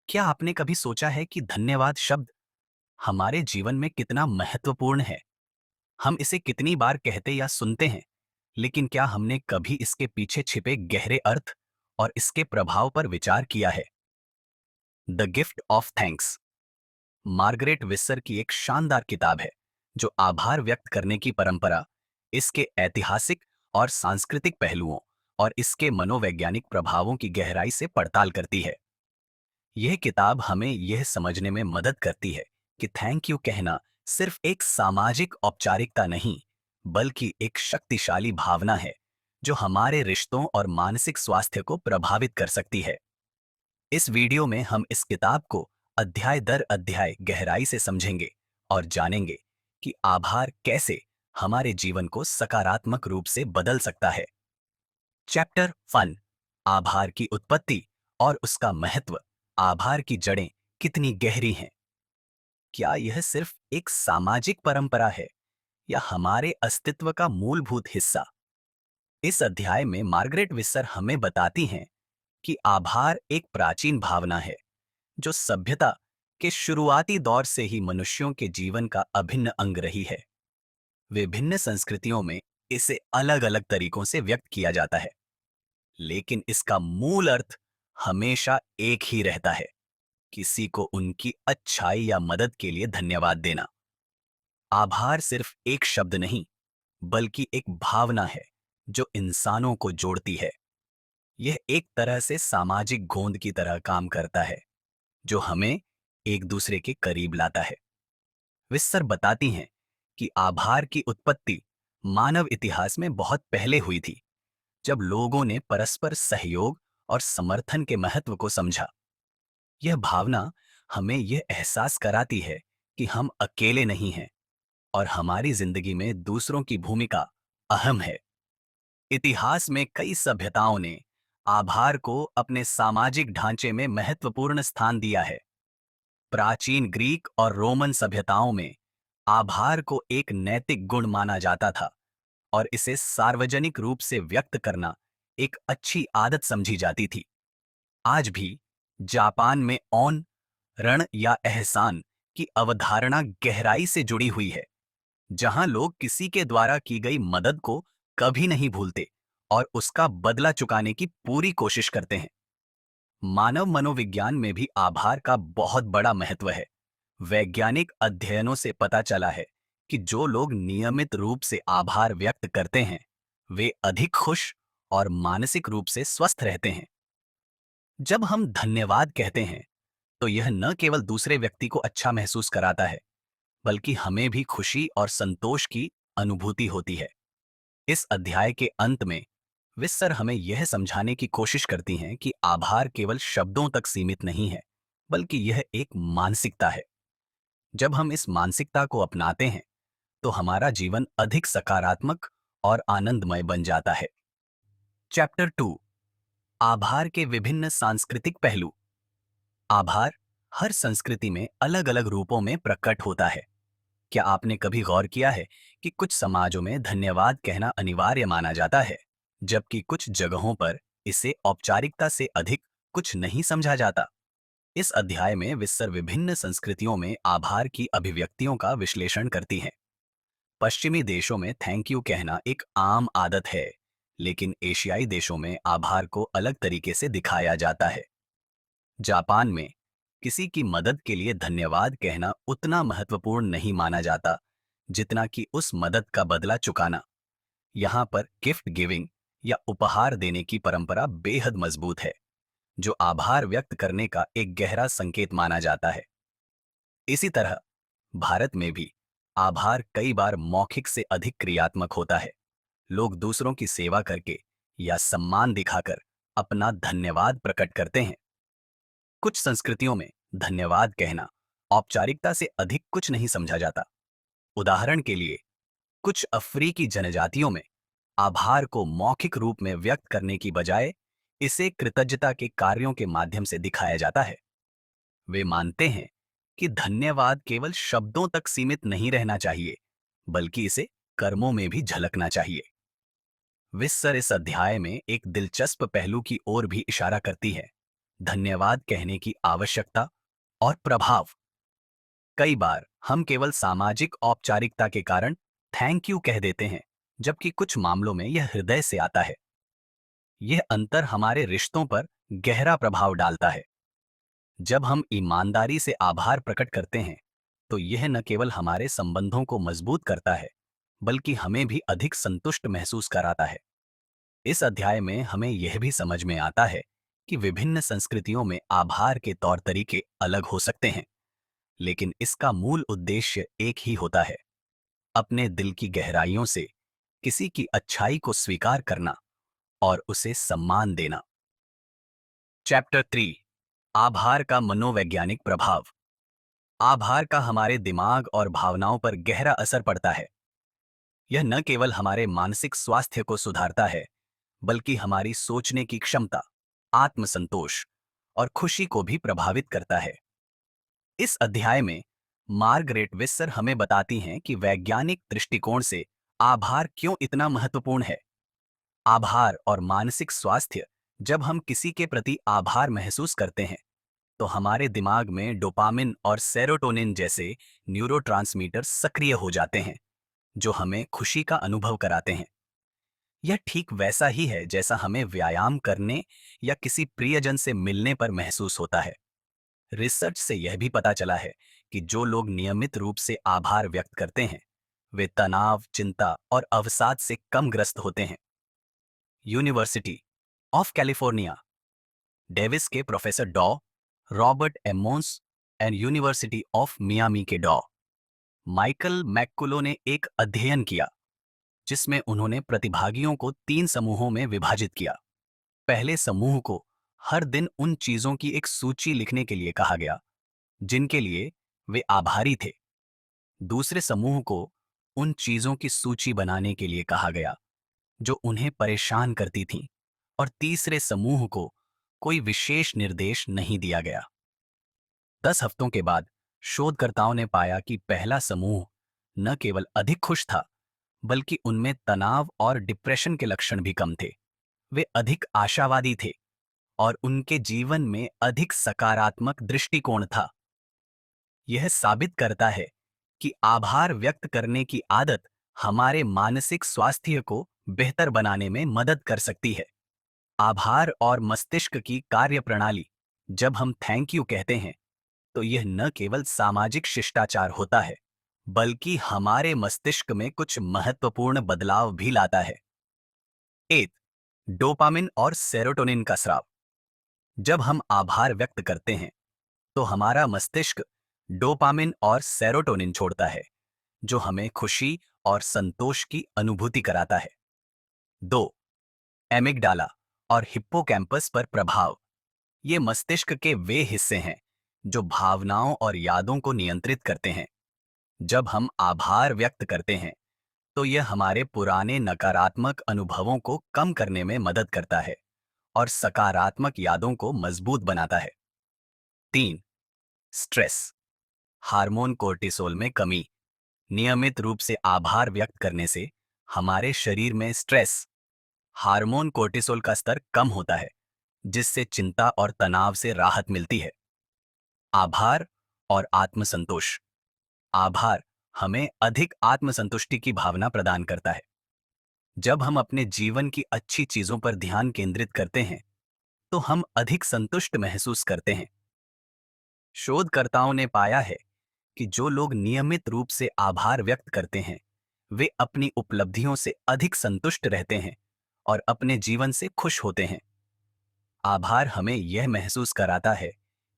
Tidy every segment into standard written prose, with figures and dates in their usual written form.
क्या आपने कभी सोचा है कि धन्यवाद शब्द हमारे जीवन में कितना महत्वपूर्ण है? हम इसे कितनी बार कहते या सुनते हैं, लेकिन क्या हमने कभी इसके पीछे छिपे गहरे अर्थ और इसके प्रभाव पर विचार किया है? The gift of thanks Margaret Visser की एक शानदार किताब है, जो आभार व्यक्त करने की परंपरा, इसके ऐतिहासिक और सांस्कृतिक पहलुओं और इसके मनोवैज्ञानिक प्रभावों की गहराई से पड़ताल करती है। यह किताब हमें यह समझने में मदद करती है कि थैंक यू कहना सिर्फ एक सामाजिक औपचारिकता नहीं, बल्कि एक शक्तिशाली भावना है जो हमारे रिश्तों और मानसिक स्वास्थ्य को प्रभावित कर सकती है। इस वीडियो में हम इस किताब को अध्याय दर अध्याय गहराई से समझेंगे और जानेंगे कि आभार कैसे हमारे जीवन को सकारात्मक रूप से बदल सकता है। चैप्टर 1, आभार की उत्पत्ति और उसका महत्व। आभार की जड़ें कितनी गहरी हैं? क्या यह सिर्फ एक सामाजिक परंपरा है या हमारे अस्तित्व का मूलभूत हिस्सा? इस अध्याय में मार्गरेट विस्सर हमें बताती हैं कि आभार एक प्राचीन भावना है जो सभ्यता के शुरुआती दौर से ही मनुष्यों के जीवन का अभिन्न अंग रही है। विभिन्न संस्कृतियों में इसे अलग-अलग तरीकों से व्यक्त किया जाता है, लेकिन इसका मूल अर्थ हमेशा एक ही रहता है, किसी को उनकी अच्छाई या मदद के लिए धन्यवाद देना। आभार सिर्फ एक शब्द नहीं, बल्कि एक भावना है जो इंसानों को जोड़ती है। यह एक तरह से सामाजिक गोंद की तरह काम करता है, जो हमें एक दूसरे के करीब लाता है। विस्सर बताती हैं कि आभार की उत्पत्ति मानव इतिहास में बहुत पहले हुई थी, जब लोगों ने परस्पर सहयोग और समर्थन के महत्व को समझा। यह भावना हमें यह एहसास कराती है कि हम अकेले नहीं हैं और हमारी जिंदगी में दूसरों की भूमिका अहम है। इतिहास में कई सभ्यताओं ने आभार को अपने सामाजिक ढांचे में महत्वपूर्ण स्थान दिया है। प्राचीन ग्रीक और रोमन सभ्यताओं में आभार को एक नैतिक गुण माना जाता था और इसे सार्वजनिक रूप से व्यक्त करना एक अच्छी आदत समझी जाती थी। आज भी जापान में ऑन ऋण या एहसान की अवधारणा गहराई से जुड़ी हुई है, जहां लोग किसी के द्वारा की गई मदद को कभी नहीं भूलते और उसका बदला चुकाने की पूरी कोशिश करते हैं। मानव मनोविज्ञान में भी आभार का बहुत बड़ा महत्व है। वैज्ञानिक अध्ययनों से पता चला है कि जो लोग नियमित रूप से आभार व्यक्त करते हैं, वे अधिक खुश और मानसिक रूप से स्वस्थ रहते हैं। जब हम धन्यवाद कहते हैं, तो यह न केवल दूसरे व्यक्ति को अच्छा महसूस कराता है, बल्कि हमें भी खुशी और संतोष की अनुभूति होती है। इस अध्याय के अंत में विस्सर हमें यह समझाने की कोशिश करती हैं कि आभार केवल शब्दों तक सीमित नहीं है, बल्कि यह एक मानसिकता है। जब हम इस मानसिकता को अपनाते हैं, तो हमारा जीवन अधिक सकारात्मक और आनंदमय बन जाता है। चैप्टर 2, आभार के विभिन्न सांस्कृतिक पहलू। आभार हर संस्कृति में अलग-अलग रूपों में प्रकट होता है। क्या आपने कभी गौर किया है कि कुछ समाजों में धन्यवाद कहना अनिवार्य माना जाता है, जबकि कुछ जगहों पर इसे औपचारिकता से अधिक कुछ नहीं समझा जाता? इस अध्याय में विस्सर विभिन्न संस्कृतियों में आभार की अभिव्यक्तियों का विश्लेषण करती हैं। पश्चिमी देशों में थैंक यू कहना एक आम आदत है, लेकिन एशियाई देशों में आभार को अलग तरीके से दिखाया जाता है। जापान में किसी की मदद के लिए धन्यवाद कहना उतना महत्वपूर्ण नहीं माना जाता, जितना कि उस मदद का बदला चुकाना। यहाँ पर गिफ्ट गिविंग या उपहार देने की परंपरा बेहद मजबूत है, जो आभार व्यक्त करने का एक गहरा संकेत माना जाता है। इसी तरह भारत में भी आभार कई बार मौखिक से अधिक क्रियात्मक होता है। लोग दूसरों की सेवा करके या सम्मान दिखाकर अपना धन्यवाद प्रकट करते हैं। कुछ संस्कृतियों में धन्यवाद कहना औपचारिकता से अधिक कुछ नहीं समझा जाता। उदाहरण के लिए, कुछ अफ्रीकी जनजातियों में आभार को मौखिक रूप में व्यक्त करने की बजाय इसे कृतज्ञता के कार्यों के माध्यम से दिखाया जाता है। वे मानते हैं कि धन्यवाद केवल शब्दों तक सीमित नहीं रहना चाहिए, बल्कि इसे कर्मों में भी झलकना चाहिए। विस्सर इस अध्याय में एक दिलचस्प पहलू की ओर भी इशारा करती है, धन्यवाद कहने की आवश्यकता और प्रभाव। कई बार हम केवल सामाजिक औपचारिकता के कारण थैंक यू कह देते हैं, जबकि कुछ मामलों में यह हृदय से आता है। यह अंतर हमारे रिश्तों पर गहरा प्रभाव डालता है। जब हम ईमानदारी से आभार प्रकट करते हैं, तो यह न केवल हमारे संबंधों को मजबूत करता है, बल्कि हमें भी अधिक संतुष्ट महसूस कराता है। इस अध्याय में हमें यह भी समझ में आता है कि विभिन्न संस्कृतियों में आभार के तौर तरीके अलग हो सकते हैं, लेकिन इसका मूल उद्देश्य एक ही होता है, अपने दिल की गहराइयों से किसी की अच्छाई को स्वीकार करना और उसे सम्मान देना। चैप्टर 3, आभार का मनोवैज्ञानिक प्रभाव। आभार का हमारे दिमाग और भावनाओं पर गहरा असर पड़ता है। यह न केवल हमारे मानसिक स्वास्थ्य को सुधारता है, बल्कि हमारी सोचने की क्षमता, आत्मसंतोष और खुशी को भी प्रभावित करता है। इस अध्याय में मार्गरेट विस्सर हमें बताती हैं कि वैज्ञानिक दृष्टिकोण से आभार क्यों इतना महत्वपूर्ण है। आभार और मानसिक स्वास्थ्य। जब हम किसी के प्रति आभार महसूस करते हैं, तो हमारे दिमाग में डोपामिन और सेरोटोनिन जैसे न्यूरोट्रांसमीटर सक्रिय हो जाते हैं, जो हमें खुशी का अनुभव कराते हैं। यह ठीक वैसा ही है जैसा हमें व्यायाम करने या किसी प्रियजन से मिलने पर महसूस होता है। रिसर्च से यह भी पता चला है कि जो लोग नियमित रूप से आभार व्यक्त करते हैं, वे तनाव, चिंता और अवसाद से कम ग्रस्त होते हैं। यूनिवर्सिटी ऑफ कैलिफोर्निया, डेविस के प्रोफेसर डॉ Robert Emmons and university of Miami के डॉ माइकल मैक्कुलो ने एक अध्ययन किया, जिसमें उन्होंने प्रतिभागियों को 3 समूहों में विभाजित किया। पहले समूह को हर दिन उन चीजों की एक सूची लिखने के लिए कहा गया जिनके लिए वे आभारी थे। दूसरे समूह को उन चीजों की सूची बनाने के लिए कहा गया जो उन्हें परेशान करती थीं, और तीसरे समूह को कोई विशेष निर्देश नहीं दिया गया। 10 हफ्तों के बाद शोधकर्ताओं ने पाया कि पहला समूह न केवल अधिक खुश था, बल्कि उनमें तनाव और डिप्रेशन के लक्षण भी कम थे। वे अधिक आशावादी थे और उनके जीवन में अधिक सकारात्मक दृष्टिकोण था। यह साबित करता है कि आभार व्यक्त करने की आदत हमारे मानसिक स्वास्थ्य को बेहतर बनाने में मदद कर सकती है। आभार और मस्तिष्क की कार्यप्रणाली। जब हम थैंक यू कहते हैं, तो यह न केवल सामाजिक शिष्टाचार होता है, बल्कि हमारे मस्तिष्क में कुछ महत्वपूर्ण बदलाव भी लाता है। 1, डोपामिन और सेरोटोनिन का स्राव। जब हम आभार व्यक्त करते हैं, तो हमारा मस्तिष्क डोपामिन और सेरोटोनिन छोड़ता है, जो हमें खुशी और संतोष की अनुभूति कराता है। 2, एमिगडाला और हिप्पोकैम्पस पर प्रभाव। ये मस्तिष्क के वे हिस्से हैं जो भावनाओं और यादों को नियंत्रित करते हैं। जब हम आभार व्यक्त करते हैं, तो यह हमारे पुराने नकारात्मक अनुभवों को कम करने में मदद करता है और सकारात्मक यादों को मजबूत बनाता है। 3, स्ट्रेस हार्मोन कोर्टिसोल में कमी। नियमित रूप से आभार व्यक्त करने से हमारे शरीर में स्ट्रेस हार्मोन कोर्टिसोल का स्तर कम होता है, जिससे चिंता और तनाव से राहत मिलती है। आभार और आत्मसंतोष। आभार हमें अधिक आत्मसंतुष्टि की भावना प्रदान करता है। जब हम अपने जीवन की अच्छी चीजों पर ध्यान केंद्रित करते हैं, तो हम अधिक संतुष्ट महसूस करते हैं। शोधकर्ताओं ने पाया है कि जो लोग नियमित रूप से आभार व्यक्त करते हैं, वे अपनी उपलब्धियों से अधिक संतुष्ट रहते हैं और अपने जीवन से खुश होते हैं। आभार हमें यह महसूस कराता है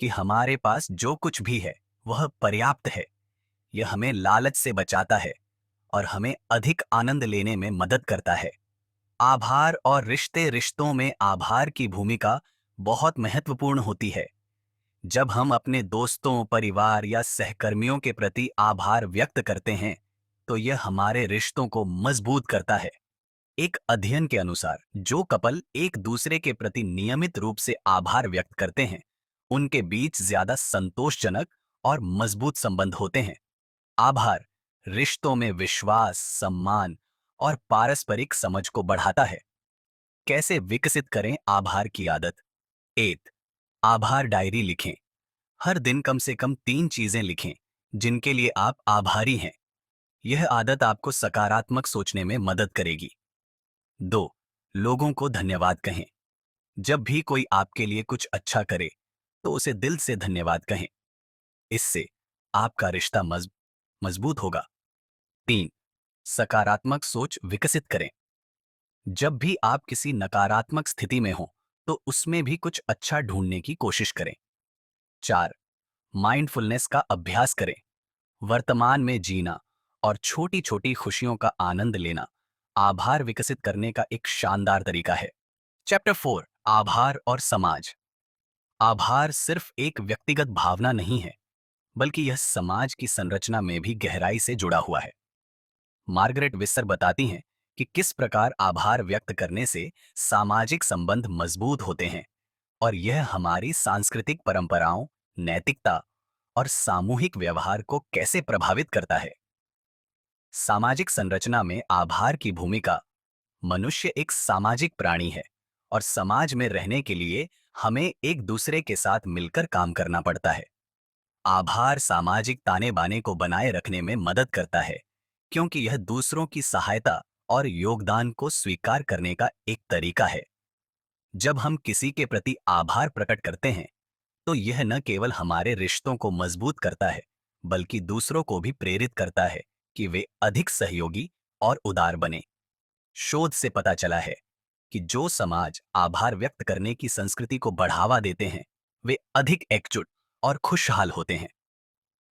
कि हमारे पास जो कुछ भी है, वह पर्याप्त है। यह हमें लालच से बचाता है और हमें अधिक आनंद लेने में मदद करता है। आभार और रिश्तों में आभार की भूमिका बहुत महत्वपूर्ण होती है। जब हम अपने दोस्तों, परिवार या सहकर्मियों के प्रति आभार व्यक्त करते हैं, तो यह हमारे रिश्तों को मजबूत करता है। एक अध्ययन के अनुसार जो कपल एक दूसरे के प्रति नियमित रूप से आभार व्यक्त करते हैं, उनके बीच ज्यादा संतोषजनक और मजबूत संबंध होते हैं। आभार रिश्तों में विश्वास, सम्मान और पारस्परिक समझ को बढ़ाता है। कैसे विकसित करें आभार की आदत? 1, आभार डायरी लिखें। हर दिन कम से कम 3 चीजें लिखें जिनके लिए आप आभारी हैं। यह आदत आपको सकारात्मक सोचने में मदद करेगी। 2. लोगों को धन्यवाद कहें। जब भी कोई आपके लिए कुछ अच्छा करे तो उसे दिल से धन्यवाद कहें। इससे आपका रिश्ता मजबूत होगा। 3. सकारात्मक सोच विकसित करें। जब भी आप किसी नकारात्मक स्थिति में हो तो उसमें भी कुछ अच्छा ढूंढने की कोशिश करें। 4. माइंडफुलनेस का अभ्यास करें। वर्तमान में जीना और छोटी छोटी खुशियों का आनंद लेना आभार विकसित करने का एक शानदार तरीका है। चैप्टर 4, आभार और समाज। आभार सिर्फ एक व्यक्तिगत भावना नहीं है, बल्कि यह समाज की संरचना में भी गहराई से जुड़ा हुआ है। मार्गरेट विस्तर बताती हैं कि किस प्रकार आभार व्यक्त करने से सामाजिक संबंध मजबूत होते हैं और यह हमारी सांस्कृतिक परंपराओं, नैतिकता और सामूहिक व्यवहार को कैसे प्रभावित करता है। सामाजिक संरचना में आभार की भूमिका। मनुष्य एक सामाजिक प्राणी है और समाज में रहने के लिए हमें एक दूसरे के साथ मिलकर काम करना पड़ता है। आभार सामाजिक ताने बाने को बनाए रखने में मदद करता है, क्योंकि यह दूसरों की सहायता और योगदान को स्वीकार करने का एक तरीका है। जब हम किसी के प्रति आभार प्रकट करते हैं तो यह न केवल हमारे रिश्तों को मजबूत करता है, बल्कि दूसरों को भी प्रेरित करता है कि वे अधिक सहयोगी और उदार बने। शोध से पता चला है कि जो समाज आभार व्यक्त करने की संस्कृति को बढ़ावा देते हैं, वे अधिक एकजुट और खुशहाल होते हैं।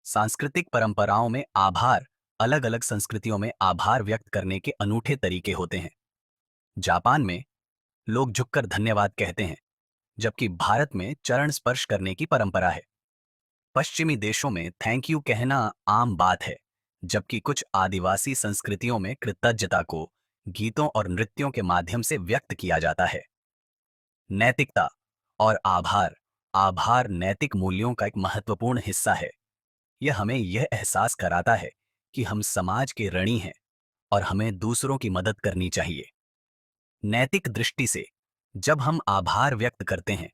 सांस्कृतिक परंपराओं में आभार। अलग अलग संस्कृतियों में आभार व्यक्त करने के अनूठे तरीके होते हैं। जापान में लोग झुककर धन्यवाद कहते हैं, जबकि भारत में चरण स्पर्श करने की परंपरा है। पश्चिमी देशों में थैंक यू कहना आम बात है, जबकि कुछ आदिवासी संस्कृतियों में कृतज्ञता को गीतों और नृत्यों के माध्यम से व्यक्त किया जाता है। नैतिकता और आभार। आभार नैतिक मूल्यों का एक महत्वपूर्ण हिस्सा है। यह हमें यह एहसास कराता है कि हम समाज के ऋणी हैं और हमें दूसरों की मदद करनी चाहिए। नैतिक दृष्टि से जब हम आभार व्यक्त करते हैं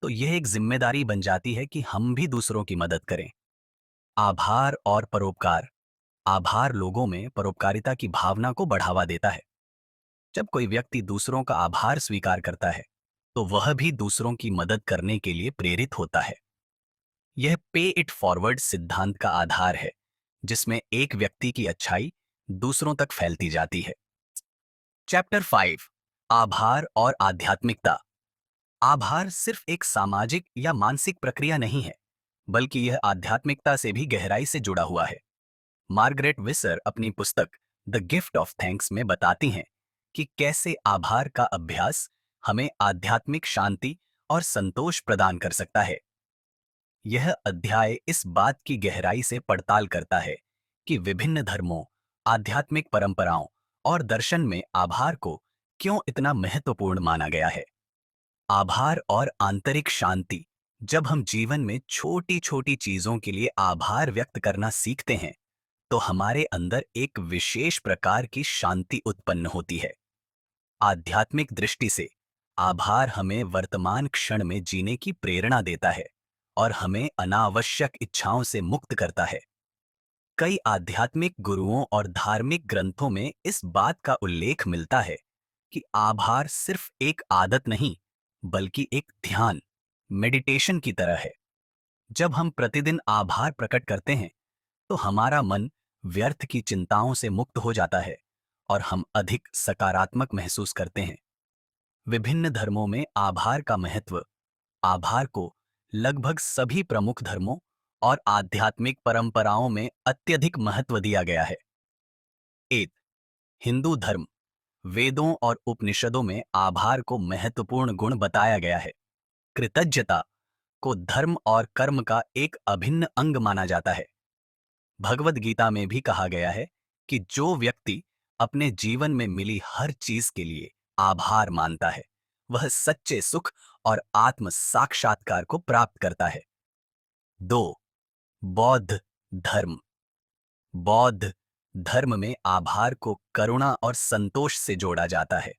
तो यह एक जिम्मेदारी बन जाती है कि हम भी दूसरों की मदद करें। आभार और परोपकार। आभार लोगों में परोपकारिता की भावना को बढ़ावा देता है। जब कोई व्यक्ति दूसरों का आभार स्वीकार करता है तो वह भी दूसरों की मदद करने के लिए प्रेरित होता है। यह पे इट फॉरवर्ड सिद्धांत का आधार है, जिसमें एक व्यक्ति की अच्छाई दूसरों तक फैलती जाती है। चैप्टर 5, आभार और आध्यात्मिकता। आभार सिर्फ एक सामाजिक या मानसिक प्रक्रिया नहीं है, बल्कि यह आध्यात्मिकता से भी गहराई से जुड़ा हुआ है। मार्गरेट विसर अपनी पुस्तक द गिफ्ट ऑफ थैंक्स में बताती हैं कि कैसे आभार का अभ्यास हमें आध्यात्मिक शांति और संतोष प्रदान कर सकता है। यह अध्याय इस बात की गहराई से पड़ताल करता है कि विभिन्न धर्मों, आध्यात्मिक परंपराओं और दर्शन में आभार को क्यों इतना महत्वपूर्ण माना गया है। आभार और आंतरिक शांति। जब हम जीवन में छोटी छोटी चीजों के लिए आभार व्यक्त करना सीखते हैं तो हमारे अंदर एक विशेष प्रकार की शांति उत्पन्न होती है। आध्यात्मिक दृष्टि से आभार हमें वर्तमान क्षण में जीने की प्रेरणा देता है और हमें अनावश्यक इच्छाओं से मुक्त करता है। कई आध्यात्मिक गुरुओं और धार्मिक ग्रंथों में इस बात का उल्लेख मिलता है कि आभार सिर्फ एक आदत नहीं, बल्कि एक ध्यान, मेडिटेशन की तरह है। जब हम प्रतिदिन आभार प्रकट करते हैं तो हमारा मन व्यर्थ की चिंताओं से मुक्त हो जाता है और हम अधिक सकारात्मक महसूस करते हैं। विभिन्न धर्मों में आभार का महत्व। आभार को लगभग सभी प्रमुख धर्मों और आध्यात्मिक परंपराओं में अत्यधिक महत्व दिया गया है। एक, हिंदू धर्म। वेदों और उपनिषदों में आभार को महत्वपूर्ण गुण बताया गया है। कृतज्ञता को धर्म और कर्म का एक अभिन्न अंग माना जाता है। भगवद गीता में भी कहा गया है कि जो व्यक्ति अपने जीवन में मिली हर चीज के लिए आभार मानता है, वह सच्चे सुख और आत्म साक्षात्कार को प्राप्त करता है। 2. बौद्ध धर्म। बौद्ध धर्म में आभार को करुणा और संतोष से जोड़ा जाता है।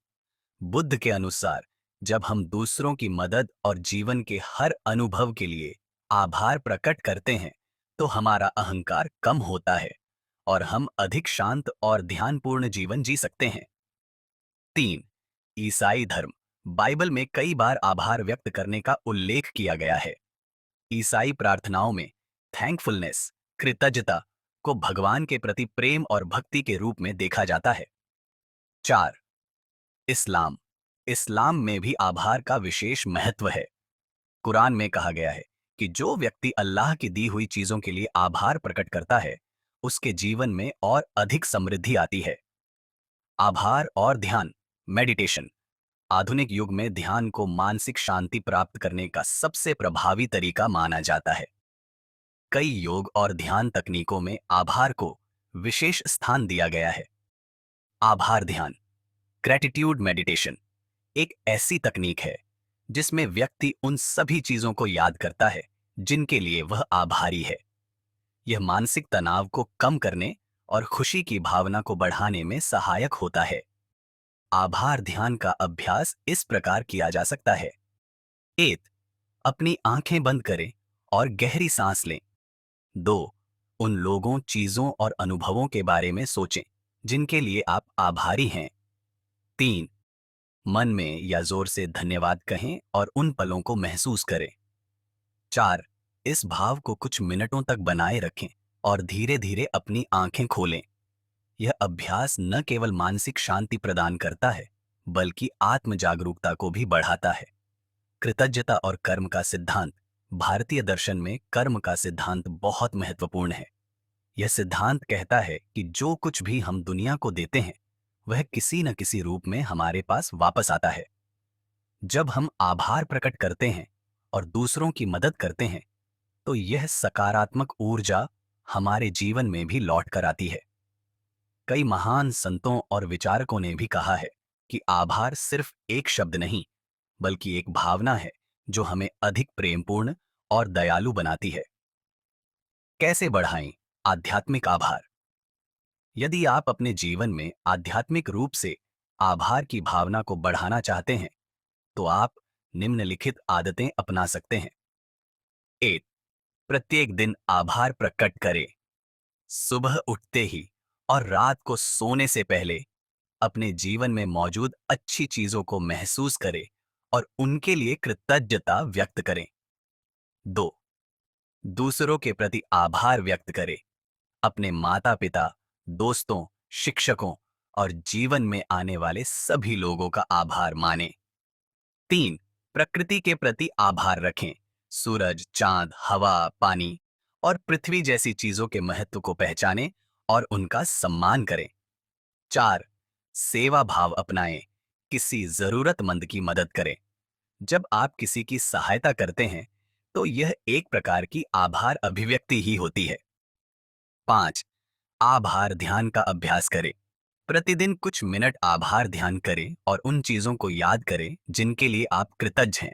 बुद्ध के अनुसार जब हम दूसरों की मदद और जीवन के हर अनुभव के लिए आभार प्रकट करते हैं, तो हमारा अहंकार कम होता है और हम अधिक शांत और ध्यानपूर्ण जीवन जी सकते हैं। 3. ईसाई धर्म। बाइबल में कई बार आभार व्यक्त करने का उल्लेख किया गया है। ईसाई प्रार्थनाओं में थैंकफुलनेस, कृतज्ञता को भगवान के प्रति प्रेम और भक्ति के रूप में देखा जाता है। 4. इस्लाम। इस्लाम में भी आभार का विशेष महत्व है। कुरान में कहा गया है कि जो व्यक्ति अल्लाह की दी हुई चीजों के लिए आभार प्रकट करता है, उसके जीवन में और अधिक समृद्धि आती है। आभार और ध्यान, मेडिटेशन। आधुनिक युग में ध्यान को मानसिक शांति प्राप्त करने का सबसे प्रभावी तरीका माना जाता है। कई योग और ध्यान तकनीकों में आभार को विशेष स्थान दिया गया है। आभार ध्यान, ग्रेटिट्यूड मेडिटेशन, एक ऐसी तकनीक है जिसमें व्यक्ति उन सभी चीजों को याद करता है जिनके लिए वह आभारी है। यह मानसिक तनाव को कम करने और खुशी की भावना को बढ़ाने में सहायक होता है। आभार ध्यान का अभ्यास इस प्रकार किया जा सकता है। 1. अपनी आंखें बंद करें और गहरी सांस लें। 2. उन लोगों, चीजों और अनुभवों के बारे में सोचें जिनके लिए आप आभारी हैं। 3. मन में या जोर से धन्यवाद कहें और उन पलों को महसूस करें। 4. इस भाव को कुछ मिनटों तक बनाए रखें और धीरे धीरे अपनी आंखें खोलें। यह अभ्यास न केवल मानसिक शांति प्रदान करता है, बल्कि आत्म जागरूकता को भी बढ़ाता है। कृतज्ञता और कर्म का सिद्धांत। भारतीय दर्शन में कर्म का सिद्धांत बहुत महत्वपूर्ण है। यह सिद्धांत कहता है कि जो कुछ भी हम दुनिया को देते हैं, वह किसी न किसी रूप में हमारे पास वापस आता है। जब हम आभार प्रकट करते हैं और दूसरों की मदद करते हैं, तो यह सकारात्मक ऊर्जा हमारे जीवन में भी लौट कर आती है। कई महान संतों और विचारकों ने भी कहा है कि आभार सिर्फ एक शब्द नहीं, बल्कि एक भावना है जो हमें अधिक प्रेमपूर्ण और दयालु बनाती है। कैसे बढ़ाएं आध्यात्मिक आभार? यदि आप अपने जीवन में आध्यात्मिक रूप से आभार की भावना को बढ़ाना चाहते हैं, तो आप निम्नलिखित आदतें अपना सकते हैं। 1. प्रत्येक दिन आभार प्रकट करें। सुबह उठते ही और रात को सोने से पहले अपने जीवन में मौजूद अच्छी चीजों को महसूस करें और उनके लिए कृतज्ञता व्यक्त करें। 2. दूसरों के प्रति आभार व्यक्त करें। अपने माता-पिता, दोस्तों, शिक्षकों और जीवन में आने वाले सभी लोगों का आभार मानें। 3. प्रकृति के प्रति आभार रखें। सूरज, चांद, हवा, पानी और पृथ्वी जैसी चीजों के महत्व को पहचानें और उनका सम्मान करें। 4. सेवा भाव अपनाएं। किसी जरूरतमंद की मदद करें। जब आप किसी की सहायता करते हैं, तो यह एक प्रकार की आभार अभिव्यक्ति ही होती है। 5. आभार ध्यान का अभ्यास करें। प्रतिदिन कुछ मिनट आभार ध्यान करें और उन चीजों को याद करें जिनके लिए आप कृतज्ञ हैं।